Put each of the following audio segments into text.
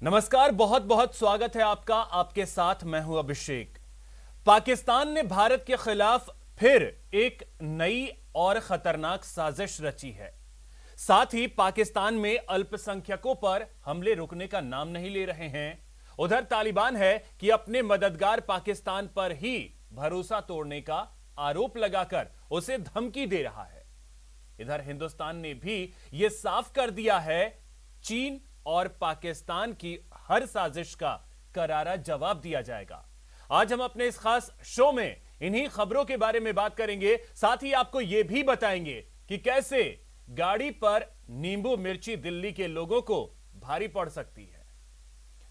नमस्कार, बहुत बहुत स्वागत है आपका। आपके साथ मैं हूं अभिषेक। पाकिस्तान ने भारत के खिलाफ फिर एक नई और खतरनाक साजिश रची है। साथ ही पाकिस्तान में अल्पसंख्यकों पर हमले रुकने का नाम नहीं ले रहे हैं। उधर तालिबान है कि अपने मददगार पाकिस्तान पर ही भरोसा तोड़ने का आरोप लगाकर उसे धमकी दे रहा है। इधर हिंदुस्तान ने भी यह साफ कर दिया है, चीन और पाकिस्तान की हर साजिश का करारा जवाब दिया जाएगा। आज हम अपने इस खास शो में इन्हीं खबरों के बारे में बात करेंगे। साथ ही आपको यह भी बताएंगे कि कैसे गाड़ी पर नींबू मिर्ची दिल्ली के लोगों को भारी पड़ सकती है।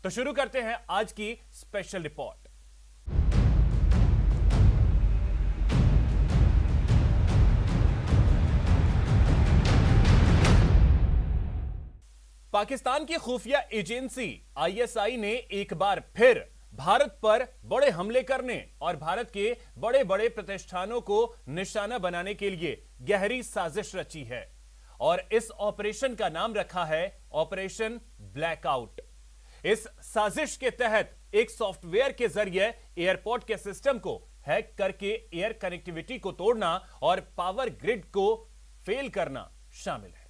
तो शुरू करते हैं आज की स्पेशल रिपोर्ट। पाकिस्तान की खुफिया एजेंसी आईएसआई ने एक बार फिर भारत पर बड़े हमले करने और भारत के बड़े बड़े प्रतिष्ठानों को निशाना बनाने के लिए गहरी साजिश रची है और इस ऑपरेशन का नाम रखा है ऑपरेशन ब्लैकआउट। इस साजिश के तहत एक सॉफ्टवेयर के जरिए एयरपोर्ट के सिस्टम को हैक करके एयर कनेक्टिविटी को तोड़ना और पावर ग्रिड को फेल करना शामिल है।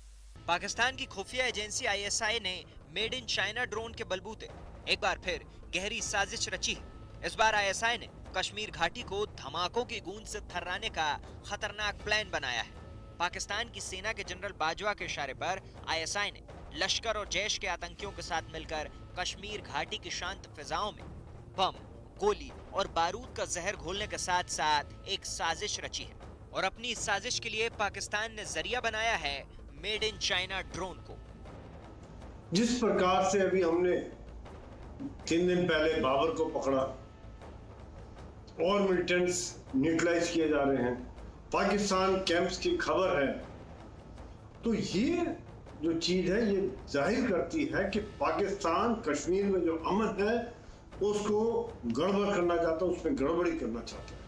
पाकिस्तान की खुफिया एजेंसी आईएसआई ने मेड इन चाइना ड्रोन के बलबूते एक बार फिर गहरी साजिश रची है। इस बार आईएसआई ने कश्मीर घाटी को धमाकों की गूंज से थर्राने का खतरनाक प्लान बनाया है। पाकिस्तान की सेना के जनरल बाजवा के इशारे पर आईएसआई ने लश्कर और जैश के आतंकियों के साथ मिलकर कश्मीर घाटी की शांत फिजाओं में बम, गोली और बारूद का जहर घोलने के साथ साथ एक साजिश रची है और अपनी इस साजिश के लिए पाकिस्तान ने जरिया बनाया है मेड इन चाइना ड्रोन को। जिस प्रकार से अभी हमने 3 दिन पहले बाबर को पकड़ा और मिलिटेंट्स न्यूट्रलाइज किए जा रहे हैं, पाकिस्तान कैंप्स की खबर है, तो ये जो चीज है ये जाहिर करती है कि पाकिस्तान कश्मीर में जो अमन है उसको गड़बड़ करना चाहता है, उसमें गड़बड़ी करना चाहता है।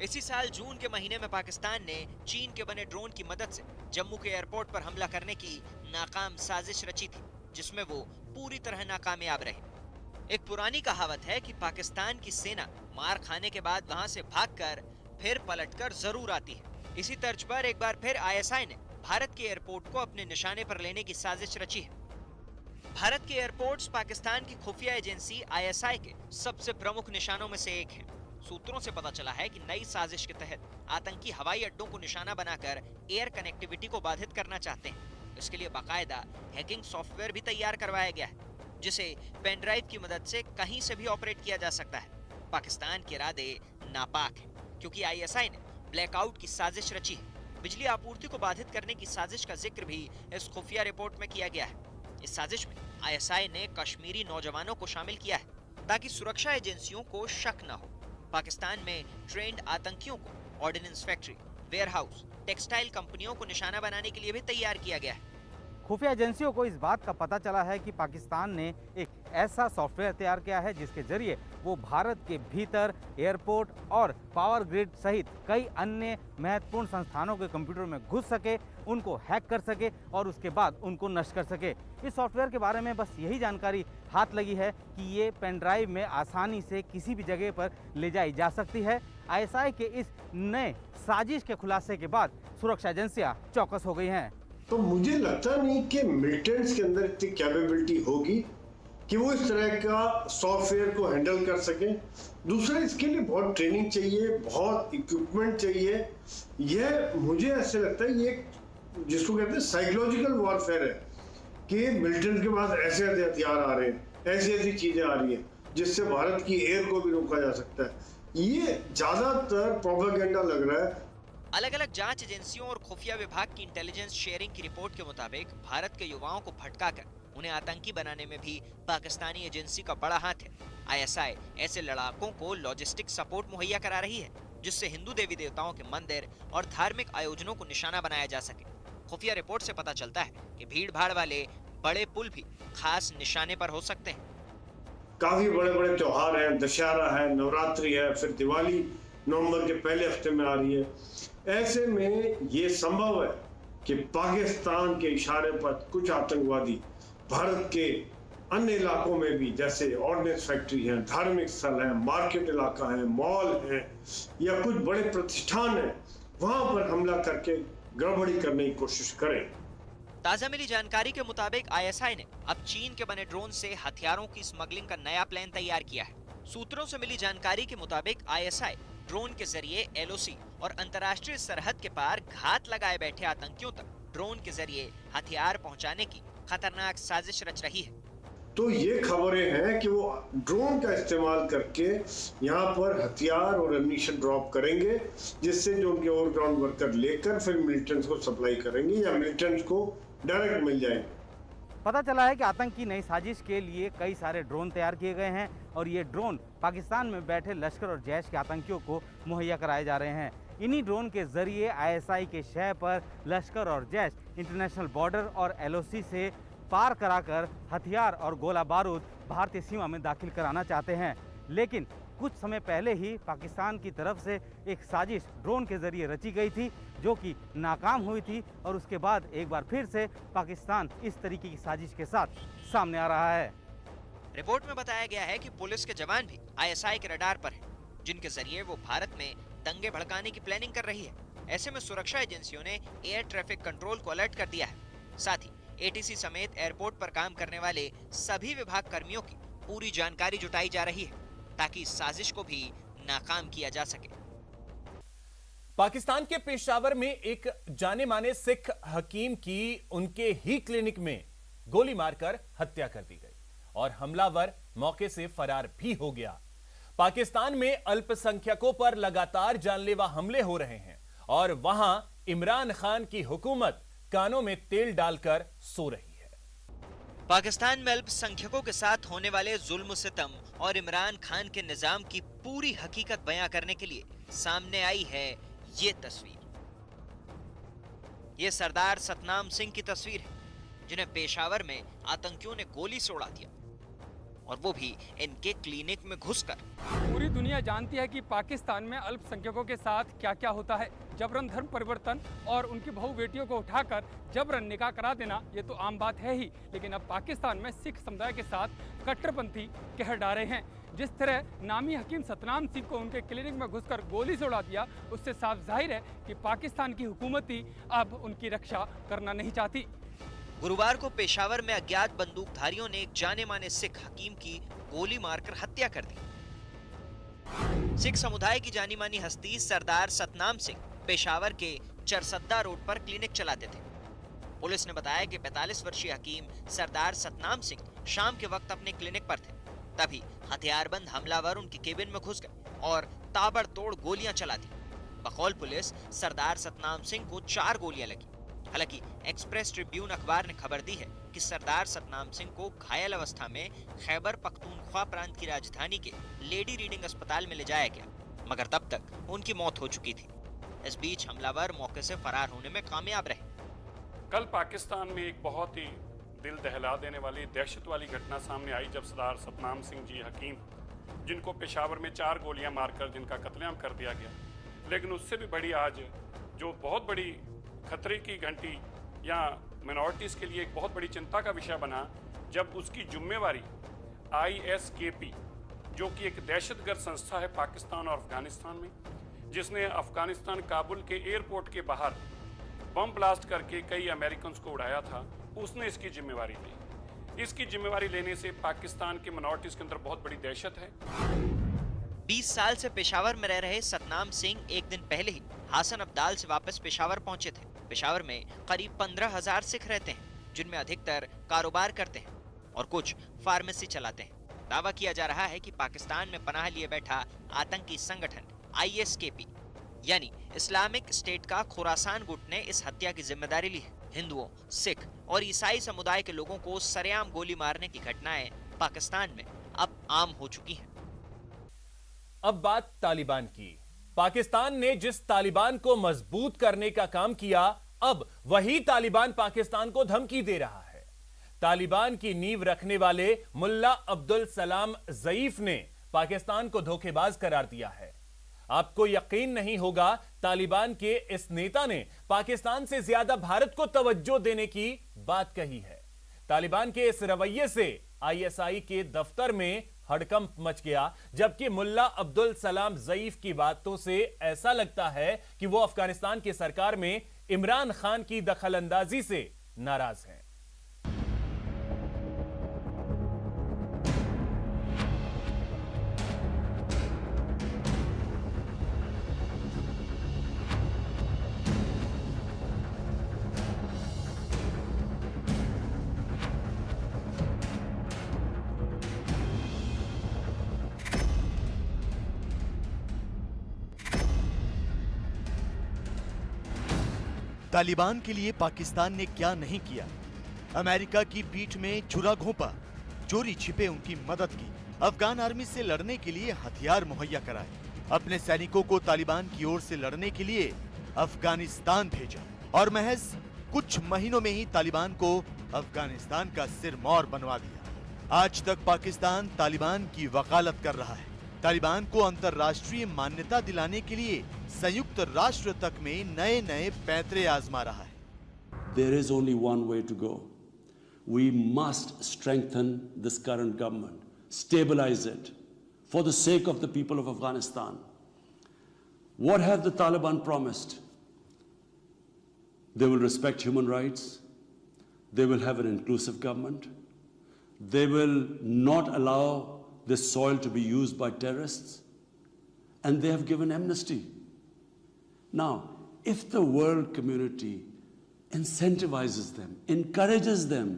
इसी साल जून के महीने में पाकिस्तान ने चीन के बने ड्रोन की मदद से जम्मू के एयरपोर्ट पर हमला करने की नाकाम साजिश रची थी, जिसमें वो पूरी तरह नाकामयाब रहे। एक पुरानी कहावत है कि पाकिस्तान की सेना मार खाने के बाद वहां से भागकर फिर पलटकर जरूर आती है। इसी तर्ज पर एक बार फिर आईएसआई ने भारत के एयरपोर्ट को अपने निशाने पर लेने की साजिश रची है। भारत के एयरपोर्ट्स पाकिस्तान की खुफिया एजेंसी आईएसआई के सबसे प्रमुख निशानों में से एक है। सूत्रों से पता चला है कि नई साजिश के तहत आतंकी हवाई अड्डों को निशाना बनाकर एयर कनेक्टिविटी को बाधित करना चाहते हैं। इसके लिए बाकायदा हैकिंग सॉफ्टवेयर भी तैयार करवाया गया है, जिसे पेन ड्राइव की मदद से कहीं से भी ऑपरेट किया जा सकता है। पाकिस्तान के इरादे नापाक हैं, क्योंकि आईएसआई ने ब्लैकआउट की साजिश रची है। बिजली आपूर्ति को बाधित करने की साजिश का जिक्र भी इस खुफिया रिपोर्ट में किया गया है। इस साजिश में आईएसआई ने कश्मीरी नौजवानों को शामिल किया है ताकि सुरक्षा एजेंसियों को शक न हो। पाकिस्तान में ट्रेंड आतंकियों को ऑर्डिनेंस फैक्ट्री, वेयरहाउस, टेक्सटाइल कंपनियों को निशाना बनाने के लिए भी तैयार किया गया है। खुफिया एजेंसियों को इस बात का पता चला है कि पाकिस्तान ने एक ऐसा सॉफ्टवेयर तैयार किया है जिसके जरिए वो भारत के भीतर एयरपोर्ट और पावर ग्रिड सहित कई अन्य महत्वपूर्ण संस्थानों के कंप्यूटर में घुस सके, उनको हैक कर सके और उसके बाद उनको नष्ट कर सके। इस सॉफ्टवेयर के बारे में बस यही जानकारी हाथ लगी है कि ये पेन ड्राइव में आसानी से किसी भी जगह पर ले जाई जा सकती है। आईएसआई के इस नए साजिश के खुलासे के बाद सुरक्षा एजेंसियां चौकस हो गई हैं। तो मुझे लगता नहीं कि मिलिटेंट्स के अंदर इतनी कैपेबिलिटी होगी कि वो इस तरह का सॉफ्टवेयर को हैंडल कर सकें। दूसरा, इसके लिए बहुत ट्रेनिंग चाहिए, बहुत इक्विपमेंट चाहिए। यह मुझे ऐसे लगता है ये जिसको कहते हैं साइकोलॉजिकल वॉरफेयर है कि मिलिटेंट्स के पास ऐसे ऐसे हथियार आ रहे हैं, ऐसी ऐसी चीजें आ रही हैं जिससे भारत की एयर को भी रोका जा सकता है। ये ज्यादातर प्रोपेगेंडा लग रहा है। अलग अलग जांच एजेंसियों और खुफिया विभाग की इंटेलिजेंस शेयरिंग की रिपोर्ट के मुताबिक भारत के युवाओं को भटकाकर उन्हें आतंकी बनाने में भी पाकिस्तानी एजेंसी का बड़ा हाथ है। आईएसआई ऐसे लड़ाकों को लॉजिस्टिक सपोर्ट मुहैया करा रही है, जिससे हिंदू देवी देवताओं के मंदिर और धार्मिक आयोजनों को निशाना बनाया जा सके। खुफिया रिपोर्ट से पता चलता है कि भीड़ भाड़ वाले बड़े पुल भी खास निशाने पर हो सकते हैं। काफी बड़े बड़े त्योहार हैं, दशहरा है, नवरात्रि है, फिर दिवाली नवंबर के पहले हफ्ते में आ रही है। ऐसे में ये संभव है कि पाकिस्तान के इशारे पर कुछ आतंकवादी भारत के अन्य इलाकों में भी, जैसे ऑर्डिनेंस फैक्ट्री है, धार्मिक स्थल है, मार्केट इलाका है, मॉल है या कुछ बड़े प्रतिष्ठान है, वहां पर हमला करके गड़बड़ी करने की कोशिश करें। ताजा मिली जानकारी के मुताबिक आईएसआई ने अब चीन के बने ड्रोन से हथियारों की स्मगलिंग का नया प्लान तैयार किया है। सूत्रों से मिली जानकारी के मुताबिक आईएसआई ड्रोन के जरिए एलओसी और अंतर्राष्ट्रीय सरहद के पार घात लगाए बैठे आतंकियों तक ड्रोन के जरिए हथियार पहुंचाने की खतरनाक साजिश रच रही है। तो ये खबरें हैं कि वो ड्रोन का इस्तेमाल करके यहाँ पर हथियार और एम्यूनिशन ड्रॉप करेंगे, जिससे जो उनके ओवरग्राउंड वर्कर लेकर फिर मिलिटेंट्स को सप्लाई करेंगे या मिलिटेंट्स को डायरेक्ट मिल जाएंगे। पता चला है कि आतंक की नई साजिश के लिए कई सारे ड्रोन तैयार किए गए हैं और ये ड्रोन पाकिस्तान में बैठे लश्कर और जैश के आतंकियों को मुहैया कराए जा रहे हैं। इन्हीं ड्रोन के जरिए आईएसआई के शह पर लश्कर और जैश इंटरनेशनल बॉर्डर और एलओसी से पार कराकर हथियार और गोला बारूद भारतीय सीमा में दाखिल कराना चाहते हैं। लेकिन कुछ समय पहले ही पाकिस्तान की तरफ से एक साजिश ड्रोन के जरिए रची गई थी, जो कि नाकाम हुई थी और उसके बाद एक बार फिर से पाकिस्तान इस तरीके की साजिश के साथ सामने आ रहा है। रिपोर्ट में बताया गया है कि पुलिस के जवान भी आईएसआई के रडार पर हैं, जिनके जरिए वो भारत में दंगे भड़काने की प्लानिंग कर रही है। ऐसे में सुरक्षा एजेंसियों ने एयर ट्रैफिक कंट्रोल को अलर्ट कर दिया है। साथ ही एटीसी समेत एयरपोर्ट पर काम करने वाले सभी विभाग कर्मियों की पूरी जानकारी जुटाई जा रही है, ताकि इस साजिश को भी नाकाम किया जा सके। पाकिस्तान के पेशावर में एक जाने माने सिख हकीम की उनके ही क्लिनिक में गोली मारकर हत्या कर दी गई और हमलावर मौके से फरार भी हो गया। पाकिस्तान में अल्पसंख्यकों पर लगातार जानलेवा हमले हो रहे हैं और वहां इमरान खान की हुकूमत कानों में तेल डालकर सो रही है। पाकिस्तान में अल्पसंख्यकों के साथ होने वाले जुल्म सितम और इमरान खान के निजाम की पूरी हकीकत बयां करने के लिए सामने आई है ये तस्वीर। ये सरदार सतनाम सिंह की तस्वीर है, जिन्हें पेशावर में आतंकियों ने गोली से उड़ा दिया, और वो भी इनके क्लिनिक में घुसकर। पूरी दुनिया जानती है कि पाकिस्तान में अल्पसंख्यकों के साथ क्या क्या होता है। जबरन धर्म परिवर्तन और उनकी बहू बेटियों को उठाकर जबरन निकाह करा देना, ये तो आम बात है ही। लेकिन अब पाकिस्तान में सिख समुदाय के साथ कट्टरपंथी कहर डारे हैं। जिस तरह नामी हकीम सतनाम सिंह को उनके क्लिनिक में घुसकर गोली से उड़ा दिया, उससे साफ जाहिर है कि पाकिस्तान की हुकूमत ही अब उनकी रक्षा करना नहीं चाहती। गुरुवार को पेशावर में अज्ञात बंदूकधारियों ने एक जाने माने सिख हकीम की गोली मारकर हत्या कर दी। सिख समुदाय की जानी मानी हस्ती सरदार सतनाम सिंह पेशावर के चरसद्दा रोड पर क्लिनिक चलाते थे। पुलिस ने बताया कि 45 वर्षीय हकीम सरदार सतनाम सिंह शाम के वक्त अपने क्लिनिक पर थे। तभी हथियारबंद हमलावर उनके केबिन में घुस गए और ताबड़तोड़ गोलियां चला दी। बकौल पुलिस सरदार सतनाम सिंह को 4 गोलियां लगी। हालांकि एक्सप्रेस ट्रिब्यून अखबार ने खबर दी है कि सरदार सतनाम सिंह को घायल अवस्था में खैबर पख्तूनख्वा प्रांत की राजधानी के लेडी रीडिंग अस्पताल में ले जाया गया, मगर तब तक उनकी मौत हो चुकी थी। इस बीच हमलावर मौके से फरार होने में कामयाब रहे। कल पाकिस्तान में एक बहुत ही दिल दहला देने वाली दहशत वाली घटना सामने आई, जब सरदार सतनाम सिंह जी हकीम, जिनको पेशावर में 4 गोलियां मारकर जिनका कत्लेआम कर दिया गया। लेकिन उससे भी बड़ी आज जो बहुत बड़ी खतरे की घंटी या मिनॉरिटीज़ के लिए एक बहुत बड़ी चिंता का विषय बना, जब उसकी जिम्मेवारी ISKP, जो कि एक दहशतगर्द संस्था है पाकिस्तान और अफगानिस्तान में, जिसने अफगानिस्तान काबुल के एयरपोर्ट के बाहर बम ब्लास्ट करके कई अमेरिकन्स को उड़ाया था, उसने इसकी जिम्मेवारी ली। इसकी जिम्मेवारी लेने से पाकिस्तान के मिनॉरिटीज़ के अंदर बहुत बड़ी दहशत है। 20 साल से पेशावर में रह रहे सतनाम सिंह एक दिन पहले ही हासन अब्दाल से वापस पेशावर पहुंचे थे। पेशावर में करीब 15,000 सिख रहते हैं, जिनमें अधिकतर कारोबार करते हैं और कुछ फार्मेसी चलाते हैं। दावा किया जा रहा है कि पाकिस्तान में पनाह लिए बैठा आतंकी संगठन ISKP यानी इस्लामिक स्टेट का खुरासान गुट ने इस हत्या की जिम्मेदारी ली है। हिंदुओं, सिख और ईसाई समुदाय के लोगों को सरेआम गोली मारने की घटनाएं पाकिस्तान में अब आम हो चुकी हैं। अब बात तालिबान की। पाकिस्तान ने जिस तालिबान को मजबूत करने का काम किया, अब वही तालिबान पाकिस्तान को धमकी दे रहा है। तालिबान की नींव रखने वाले मुल्ला अब्दुल सलाम ज़ईफ ने पाकिस्तान को धोखेबाज करार दिया है। आपको यकीन नहीं होगा, तालिबान के इस नेता ने पाकिस्तान से ज्यादा भारत को तवज्जो देने की बात कही है। तालिबान के इस रवैये से आईएसआई के दफ्तर में हड़कंप मच गया, जबकि मुल्ला अब्दुल सलाम ज़ईफ की बातों से ऐसा लगता है कि वो अफगानिस्तान की सरकार में इमरान खान की दखलंदाजी से नाराज हैं। तालिबान के लिए पाकिस्तान ने क्या नहीं किया। अमेरिका की पीठ में छुरा घोंपा, चोरी छिपे उनकी मदद की, अफगान आर्मी से लड़ने के लिए हथियार मुहैया कराए, अपने सैनिकों को तालिबान की ओर से लड़ने के लिए अफगानिस्तान भेजा और महज कुछ महीनों में ही तालिबान को अफगानिस्तान का सिरमौर बनवा दिया। आज तक पाकिस्तान तालिबान की वकालत कर रहा है। तालिबान को अंतर्राष्ट्रीय मान्यता दिलाने के लिए संयुक्त राष्ट्र तक में नए नए पैंतरे आजमा रहा है। There is only one way to go. We must strengthen this current government, stabilize it for the sake of the people of Afghanistan. What have the Taliban promised? They will respect human rights. They will have an inclusive government. They will not allow this soil to be used by terrorists. And they have given amnesty. Now, if the world community incentivizes them, encourages them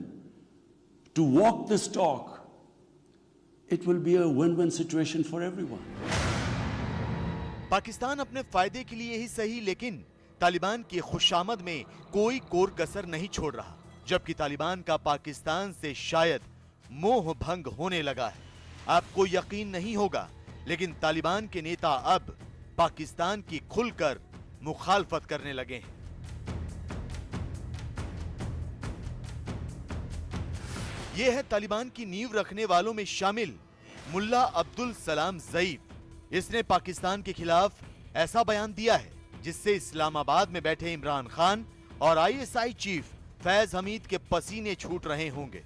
to walk this talk, it will be a win-win situation for everyone. Pakistan अपने फायदे के लिए ही सही, लेकिन तालिबान की खुशामद में कोई core कसर नहीं छोड़ रहा, जबकि तालिबान का पाकिस्तान से शायद मोह भंग होने लगा है। आपको यकीन नहीं होगा, लेकिन तालिबान के नेता अब पाकिस्तान की खुलकर मुखालफत करने लगे हैं। यह है तालिबान की नींव रखने वालों में शामिल मुल्ला अब्दुल सलाम ज़ईफ। इसने पाकिस्तान के खिलाफ ऐसा बयान दिया है जिससे इस्लामाबाद में बैठे इमरान खान और आईएसआई चीफ फैज हमीद के पसीने छूट रहे होंगे।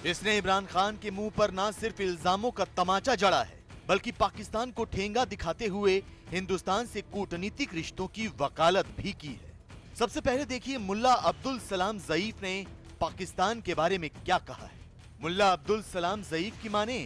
इसने इमरान खान के मुंह पर न सिर्फ इल्जामों का तमाचा जड़ा है, बल्कि पाकिस्तान को ठेंगा दिखाते हुए हिंदुस्तान से कूटनीतिक रिश्तों की वकालत भी की है। सबसे पहले देखिए मुल्ला अब्दुल सलाम ज़ईफ ने पाकिस्तान के बारे में क्या कहा है। मुल्ला अब्दुल सलाम ज़ईफ की माने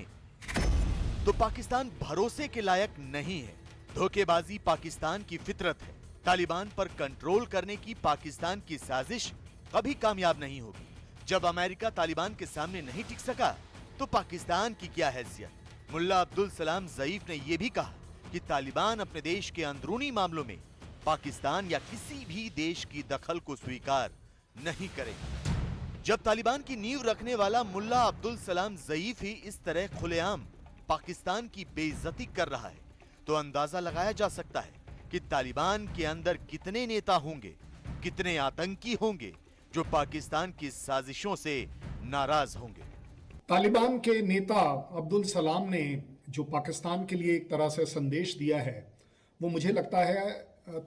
तो पाकिस्तान भरोसे के लायक नहीं है। धोखेबाजी पाकिस्तान की फितरत है। तालिबान पर कंट्रोल करने की पाकिस्तान की साजिश कभी कामयाब नहीं होगी। जब अमेरिका तालिबान के सामने नहीं टिक सका तो पाकिस्तान की क्या हैसियत। मुल्ला अब्दुल सलाम ज़ईफ ने यह भी कहा कि तालिबान अपने देश के अंदरूनी मामलों में पाकिस्तान या किसी भी देश की दखल को स्वीकार नहीं करेगा। जब तालिबान की नींव रखने वाला मुल्ला अब्दुल सलाम ज़ईफ ही इस तरह खुलेआम पाकिस्तान की बेइज्जती कर रहा है, तो अंदाजा लगाया जा सकता है कि तालिबान के अंदर कितने नेता होंगे, कितने आतंकी होंगे जो पाकिस्तान की साजिशों से नाराज होंगे। तालिबान के नेता अब्दुल सलाम ने जो पाकिस्तान के लिए एक तरह से संदेश दिया है, वो मुझे लगता है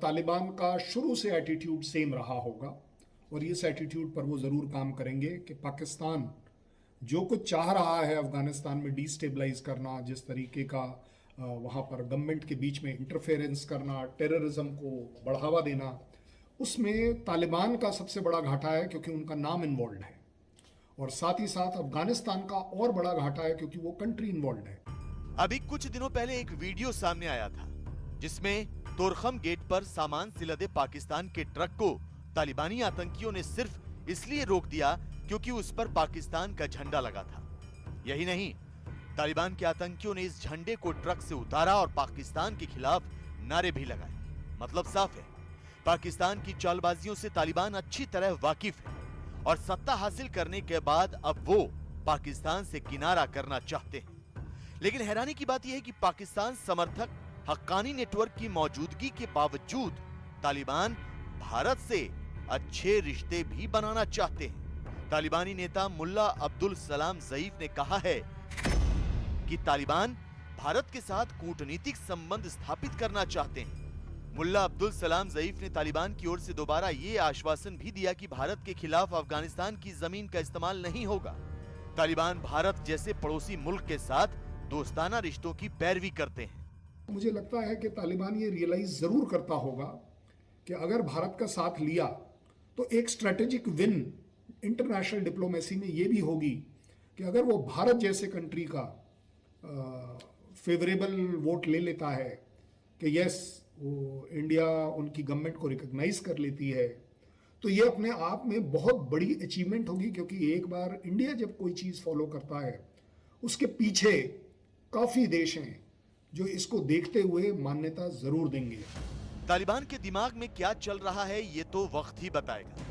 तालिबान का शुरू से एटीट्यूड सेम रहा होगा और इस एटीट्यूड पर वो ज़रूर काम करेंगे कि पाकिस्तान जो कुछ चाह रहा है अफगानिस्तान में डिस्टेबलाइज करना, जिस तरीके का वहाँ पर गवर्नमेंट के बीच में इंटरफेरेंस करना, टेररिज्म को बढ़ावा देना, उसमें तालिबान का सबसे बड़ा घाटा है क्योंकि उनका नाम इन्वॉल्व है, और साथ ही साथ अफगानिस्तान का और बड़ा घाटा है क्योंकि वो कंट्री इन्वॉल्व है। अभी कुछ दिनों पहले एक वीडियो सामने आया था जिसमें तोरखम गेट पर सामान से लदे पाकिस्तान के ट्रक को तालिबानी आतंकियों ने सिर्फ इसलिए रोक दिया क्योंकि उस पर पाकिस्तान का झंडा लगा था। यही नहीं, तालिबान के आतंकियों ने इस झंडे को ट्रक से उतारा और पाकिस्तान के खिलाफ नारे भी लगाए। मतलब साफ है, पाकिस्तान की चालबाजियों से तालिबान अच्छी तरह वाकिफ है और सत्ता हासिल करने के बाद अब वो पाकिस्तान से किनारा करना चाहते हैं। लेकिन हैरानी की बात यह है कि पाकिस्तान समर्थक हक्कानी नेटवर्क की मौजूदगी के बावजूद तालिबान भारत से अच्छे रिश्ते भी बनाना चाहते हैं। तालिबानी नेता मुल्ला अब्दुल सलाम ज़ईफ ने कहा है कि तालिबान भारत के साथ कूटनीतिक संबंध स्थापित करना चाहते हैं। मुल्ला अब्दुल सलाम ज़ईफ ने तालिबान की ओर से दोबारा ये आश्वासन भी दिया कि भारत के खिलाफ अफगानिस्तान की जमीन का इस्तेमाल नहीं होगा। तालिबान भारत जैसे पड़ोसी मुल्क के साथ दोस्ताना रिश्तों की पैरवी करते हैं। मुझे लगता है कि तालिबान ये रियलाइज जरूर करता होगा कि अगर भारत का साथ लिया तो एक स्ट्रेटेजिक विन इंटरनेशनल डिप्लोमेसी में ये भी होगी कि अगर वो भारत जैसे कंट्री का फेवरेबल वोट ले लेता है कि यस वो इंडिया उनकी गवर्नमेंट को रिकॉग्नाइज कर लेती है, तो ये अपने आप में बहुत बड़ी अचीवमेंट होगी, क्योंकि एक बार इंडिया जब कोई चीज़ फॉलो करता है उसके पीछे काफ़ी देश हैं जो इसको देखते हुए मान्यता जरूर देंगे। तालिबान के दिमाग में क्या चल रहा है ये तो वक्त ही बताएगा,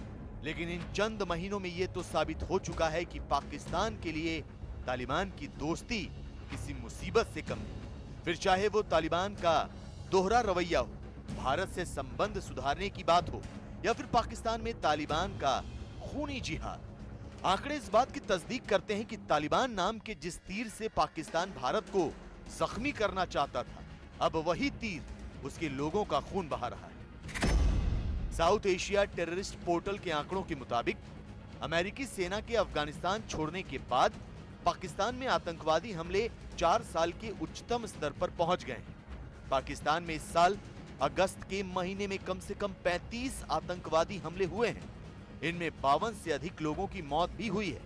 लेकिन इन चंद महीनों में ये तो साबित हो चुका है कि पाकिस्तान के लिए तालिबान की दोस्ती किसी मुसीबत से कम नहीं। फिर चाहे वो तालिबान का दोहरा रवैया हो, भारत से संबंध सुधारने की बात हो, या फिर पाकिस्तान में तालिबान का खूनी जिहाद। आंकड़े इस बात की तस्दीक करते हैं कि तालिबान नाम के जिस तीर से पाकिस्तान भारत को जख्मी करना चाहता था, अब वही तीर उसके लोगों का खून बहा रहा है। साउथ एशिया टेररिस्ट पोर्टल के आंकड़ों के मुताबिक अमेरिकी सेना के अफगानिस्तान छोड़ने के बाद पाकिस्तान में आतंकवादी हमले 4 साल के उच्चतम स्तर पर पहुंच गए हैं। पाकिस्तान में इस साल अगस्त के महीने में कम से कम 35 आतंकवादी हमले हुए हैं। इनमें 52 से अधिक लोगों की मौत भी हुई है।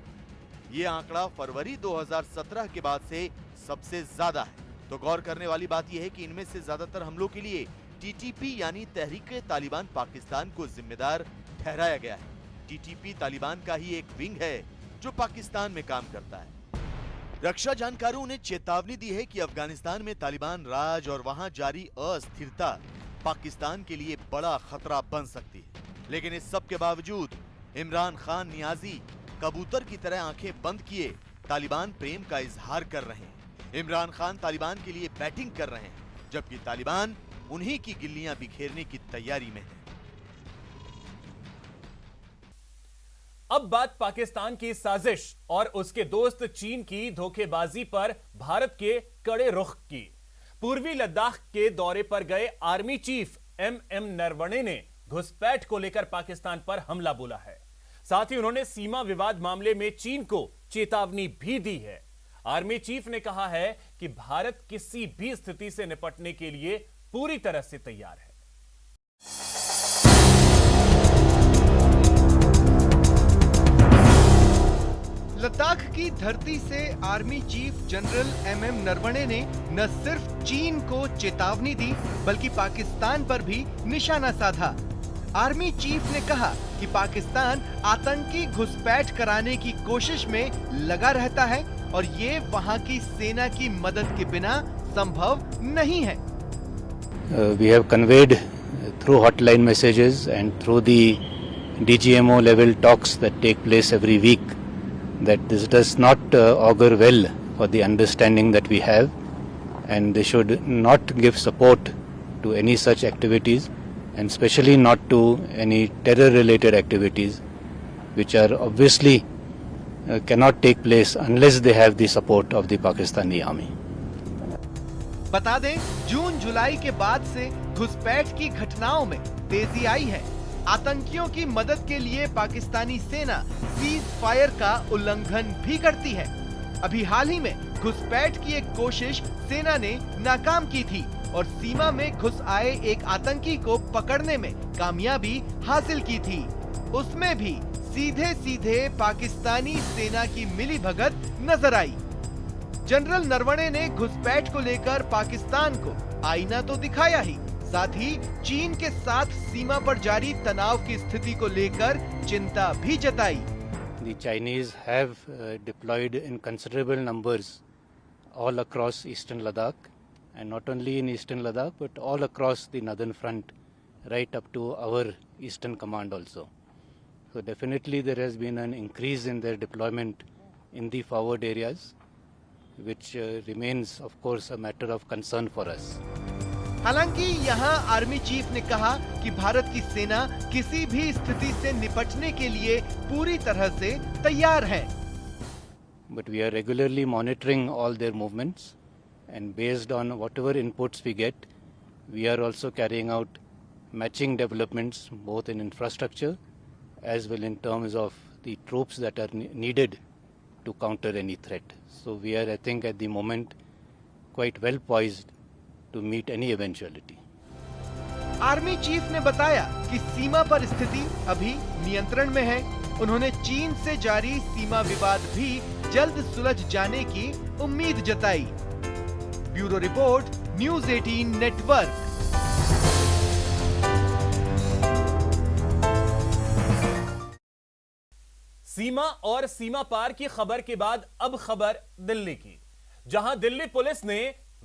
ये आंकड़ा फरवरी 2017 के बाद से सबसे ज्यादा है। तो गौर करने वाली बात यह है कि इनमें से ज्यादातर हमलों के लिए टीटीपी यानी तहरीक तालिबान पाकिस्तान को जिम्मेदार ठहराया गया है। टीटीपी तालिबान का ही एक विंग है जो पाकिस्तान में काम करता है। रक्षा जानकारों ने चेतावनी दी है कि अफगानिस्तान में तालिबान राज और वहां जारी अस्थिरता पाकिस्तान के लिए बड़ा खतरा बन सकती है। लेकिन इस सब के बावजूद इमरान खान नियाजी कबूतर की तरह आंखें बंद किए तालिबान प्रेम का इजहार कर रहे हैं। इमरान खान तालिबान के लिए बैटिंग कर रहे हैं, जबकि तालिबान उन्हीं की गिल्लियां बिखेरने की तैयारी में है। अब बात पाकिस्तान की साजिश और उसके दोस्त चीन की धोखेबाजी पर भारत के कड़े रुख की। पूर्वी लद्दाख के दौरे पर गए आर्मी चीफ एमएम नरवणे ने घुसपैठ को लेकर पाकिस्तान पर हमला बोला है। साथ ही उन्होंने सीमा विवाद मामले में चीन को चेतावनी भी दी है। आर्मी चीफ ने कहा है कि भारत किसी भी स्थिति से निपटने के लिए पूरी तरह से तैयार है। लद्दाख की धरती से army chief general MM Naravane ने न सिर्फ चीन को चेतावनी दी बल्कि पाकिस्तान पर भी निशाना साधा। आर्मी चीफ ने कहा कि पाकिस्तान आतंकी घुसपैठ कराने की कोशिश में लगा रहता है और ये वहां की सेना की मदद के बिना संभव नहीं है। We have conveyed through hotline messages and through the DGMO level talks that take place every week that this does not augur well for the understanding that we have, and they should not give support to any such activities, and especially not to any terror related activities which are obviously cannot take place unless they have the support of the Pakistani army. बता दें, जून जुलाई के बाद से घुसपैठ की घटनाओं में तेजी आई है। आतंकियों की मदद के लिए पाकिस्तानी सेना सीज फायर का उल्लंघन भी करती है। अभी हाल ही में घुसपैठ की एक कोशिश सेना ने नाकाम की थी और सीमा में घुस आए एक आतंकी को पकड़ने में कामयाबी हासिल की थी। उसमें भी सीधे सीधे पाकिस्तानी सेना की मिलीभगत नजर आई। जनरल नरवणे ने घुसपैठ को लेकर पाकिस्तान को आईना तो दिखाया ही, साथ ही चीन के साथ सीमा पर जारी तनाव की स्थिति को लेकर चिंता भी जताई। The Chinese have deployed in considerable numbers all across eastern Ladakh, and not only in eastern Ladakh but all across the northern front, right up to our eastern command also. So definitely there has been an increase in their deployment in the forward areas, which remains of course a matter of concern for us. हालांकि यहाँ army chief ने कहा कि भारत की सेना किसी भी स्थिति से निपटने के लिए पूरी तरह से तैयार है। But we are regularly monitoring all their movements, and based on whatever inputs we get, we are also carrying out matching developments both in infrastructure as well in terms of the troops that are needed to counter any threat. So we are, I think, at the moment quite well poised to meet any eventuality. Army chief ने बताया कि सीमा पर स्थिति अभी नियंत्रण में है। उन्होंने चीन से जारी सीमा विवाद भी जल्द सुलझ जाने की उम्मीद जताई। Bureau report, News 18 Network. सीमा और सीमा पार की खबर के बाद अब खबर दिल्ली की, जहां दिल्ली पुलिस ने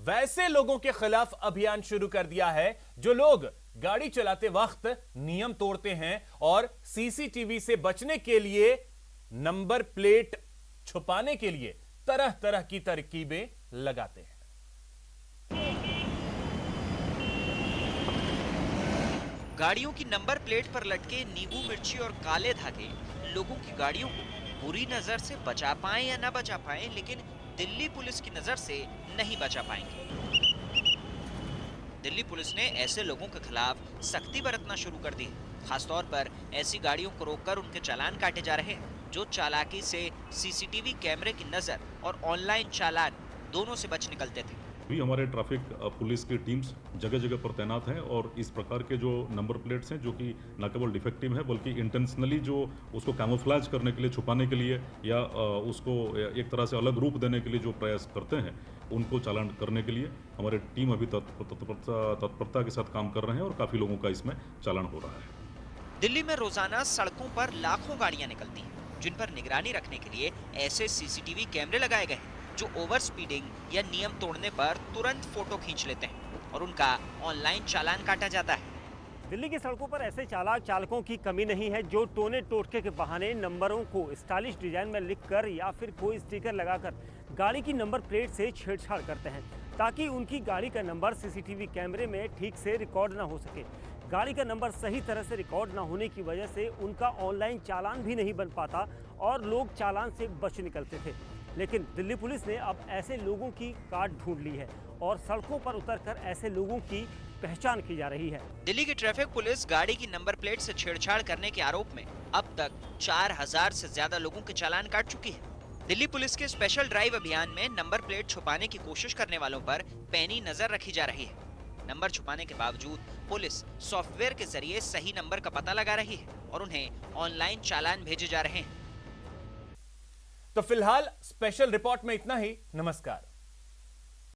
वैसे लोगों के खिलाफ अभियान शुरू कर दिया है जो लोग गाड़ी चलाते वक्त नियम तोड़ते हैं और सीसीटीवी से बचने के लिए, नंबर प्लेट छुपाने के लिए तरह तरह की तरकीबें लगाते हैं। गाड़ियों की नंबर प्लेट पर लटके नींबू मिर्ची और काले धागे लोगों की गाड़ियों को बुरी नजर से बचा पाएं या ना बचा पाएं, लेकिन दिल्ली पुलिस की नजर से नहीं बचा पाएंगे। दिल्ली पुलिस ने ऐसे लोगों के खिलाफ सख्ती बरतना शुरू कर दी है। खासतौर पर ऐसी गाड़ियों को रोककर उनके चालान काटे जा रहे हैं जो चालाकी से सीसीटीवी कैमरे की नजर और ऑनलाइन चालान दोनों से बच निकलते थे। भी हमारे ट्रैफिक पुलिस की टीम्स जगह जगह पर तैनात हैं और इस प्रकार के जो नंबर प्लेट्स हैं जो कि न केवल डिफेक्टिव है बल्कि इंटेंशनली जो उसको कैमोफ्लेज करने के लिए, छुपाने के लिए या उसको एक तरह से अलग रूप देने के लिए जो प्रयास करते हैं, उनको चालान करने के लिए हमारी टीम अभी तत्परता के साथ काम कर रहे हैं और काफ़ी लोगों का इसमें चालान हो रहा है। दिल्ली में रोजाना सड़कों पर लाखों गाड़ियां निकलती हैं जिन पर निगरानी रखने के लिए ऐसे सीसीटीवी कैमरे लगाए गए हैं जो ओवर स्पीडिंग या नियम तोड़ने पर तुरंत फोटो खींच लेते हैं और उनका ऑनलाइन चालान काटा जाता है। दिल्ली की सड़कों पर ऐसे चालकों की कमी नहीं है जो टोने टोटके के बहाने नंबरों को स्टाइलिश डिजाइन में लिखकर या फिर कोई स्टिकर लगाकर गाड़ी की नंबर प्लेट से छेड़छाड़ करते हैं ताकि उनकी गाड़ी का नंबर सीसीटीवी कैमरे में ठीक से रिकॉर्ड ना हो सके। गाड़ी का नंबर सही तरह से रिकॉर्ड ना होने की वजह से उनका ऑनलाइन चालान भी नहीं बन पाता और लोग चालान से बच निकलते थे। लेकिन दिल्ली पुलिस ने अब ऐसे लोगों की काट ढूंढ ली है और सड़कों पर उतरकर ऐसे लोगों की पहचान की जा रही है। दिल्ली की ट्रैफिक पुलिस गाड़ी की नंबर प्लेट से छेड़छाड़ करने के आरोप में अब तक 4000 से ज्यादा लोगों के चालान काट चुकी है। दिल्ली पुलिस के स्पेशल ड्राइव अभियान में नंबर प्लेट छुपाने की कोशिश करने वालों पर पैनी नजर रखी जा रही है। नंबर छुपाने के बावजूद पुलिस सॉफ्टवेयर के जरिए सही नंबर का पता लगा रही है और उन्हें ऑनलाइन चालान भेजे जा रहे हैं। तो फिलहाल स्पेशल रिपोर्ट में इतना ही। नमस्कार।